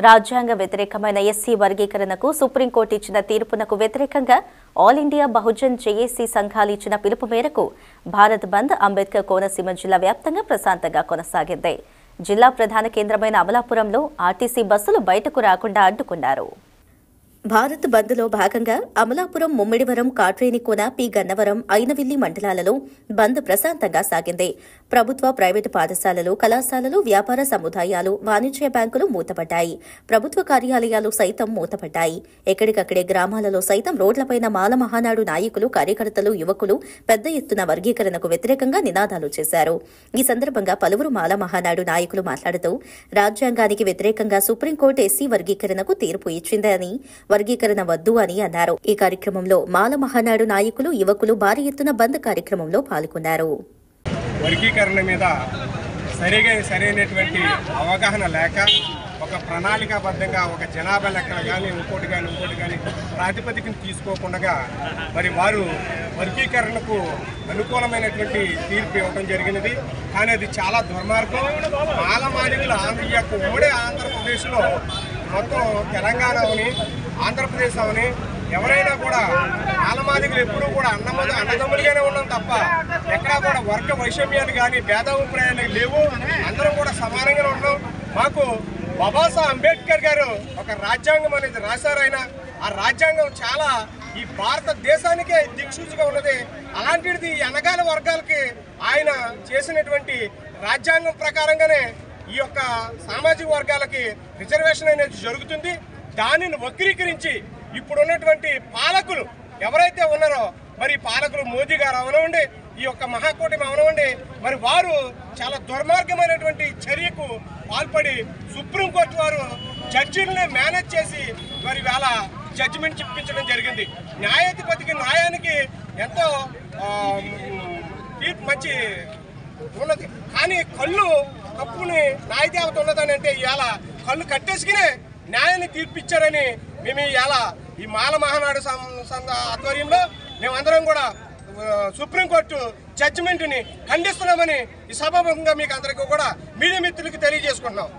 రాజ్యాంగ వ్యతిరేకమైన ఎస్సీ వర్గీకరణకు సుప్రీంకోర్టు ఇచ్చిన తీర్పునకు వ్యతిరేకంగా ఆల్ ఇండియా బహుజన్ జేఏసీ సంఘాలు ఇచ్చిన పిలుపు మేరకు భారత్ బంద్ అంబేద్కర్ కోనసీమ జిల్లా వ్యాప్తంగా ప్రశాంతంగా కొనసాగింది. జిల్లా ప్రధాన కేంద్రమైన అమలాపురంలో ఆర్టీసీ బస్సులు బయటకు రాకుండా అడ్డుకున్నారు. భారత్ బంద్లో భాగంగా అమలాపురం, ముమ్మిడివరం, కాట్రేనికోన, పి గన్నవరం, ఐనవిల్లి మండలాలలో బంద్ ప్రశాంతంగా సాగింది. ప్రభుత్వ, ప్రైవేటు పాఠశాలలు, కళాశాలలు, వ్యాపార సముదాయాలు, వాణిజ్య బ్యాంకులు మూతపడ్డాయి. ప్రభుత్వ కార్యాలయాలు సైతం మూతపడ్డాయి. ఎక్కడికక్కడే గ్రామాలలో సైతం రోడ్లపైన మాల మహానాడు నాయకులు, కార్యకర్తలు, యువకులు పెద్ద ఎత్తున వర్గీకరణకు వ్యతిరేకంగా నినాదాలు చేశారు. ఈ సందర్భంగా పలువురు మాల మహానాడు నాయకులు మాట్లాడుతూ రాజ్యాంగానికి వ్యతిరేకంగా సుప్రీంకోర్టు ఎస్సీ వర్గీకరణకు తీర్పు ఇచ్చిందని, వర్గీకరణ వద్దు అని అన్నారు. ఈ కార్యక్రమంలో మాల మహానాడు నాయకులు, యువకులు భారీ ఎత్తున బంద్ కార్యక్రమంలో పాల్గొన్నారు. వర్గీకరణ మీద సరైనటువంటి అవగాహన లేక ఒక ప్రణాళికాబద్ధంగా ఒక జనాభా లెక్కలు కానీ ఇంకోటి కానీ ప్రాతిపదికను తీసుకోకుండా మరి వారు వర్గీకరణకు అనుకూలమైనటువంటి తీర్పు ఇవ్వడం జరిగినది. కానీ అది చాలా దుర్మార్గం. మాలమాదిగల ఉమ్మడి ఆంధ్రప్రదేశ్లో మొత్తం తెలంగాణ అవని, ఆంధ్రప్రదేశ్ అవని ఎవరైనా కూడా మాలమాదిగలు ఎప్పుడూ కూడా అన్నదమ్ములుగానే ఉన్నాం తప్ప ఎక్కడా కూడా వర్గ వైషమ్యాలు కానీ భేదాభిప్రాయాలు లేవు. అందరం కూడా సమానంగానే ఉన్నాం. మాకు బాబాసాహెబ్ అంబేద్కర్ గారు ఒక రాజ్యాంగం అనేది రాశారైనా ఆ రాజ్యాంగం చాలా ఈ భారతదేశానికే దిక్సూచిగా ఉన్నది. అలాంటిది వెనకాల వర్గాలకి ఆయన చేసినటువంటి రాజ్యాంగం ప్రకారంగానే ఈ యొక్క సామాజిక వర్గాలకి రిజర్వేషన్ అనేది జరుగుతుంది. దానిని వక్రీకరించి ఇప్పుడున్నటువంటి పాలకులు ఎవరైతే ఉన్నారో మరి పాలకులు మోదీ గారు అవనండి, ఈ యొక్క మహాకూటమి అవనండి, మరి వారు చాలా దుర్మార్గమైనటువంటి చర్యకు పాల్పడి సుప్రీంకోర్టు వారు జడ్జీలని మేనేజ్ చేసి మరి వేళ జడ్జిమెంట్ చెప్పించడం జరిగింది. న్యాయాధిపతికి న్యాయానికి ఎంతో మంచి ఉన్నది. కానీ కళ్ళు కప్పుని న్యాయదేవత ఉన్నదని అంటే ఇవాళ కళ్ళు కట్టేసుకునే న్యాయాన్ని తీర్పిచ్చారని మేము ఇవాళ ఈ మాల మహానాడు ఆధ్వర్యంలో మేమందరం కూడా సుప్రీంకోర్టు జడ్జిమెంట్ని ఖండిస్తున్నామని ఈ సభాముఖంగా మీకు అందరికీ కూడా మీడియా మిత్రులకి తెలియజేసుకుంటున్నాం.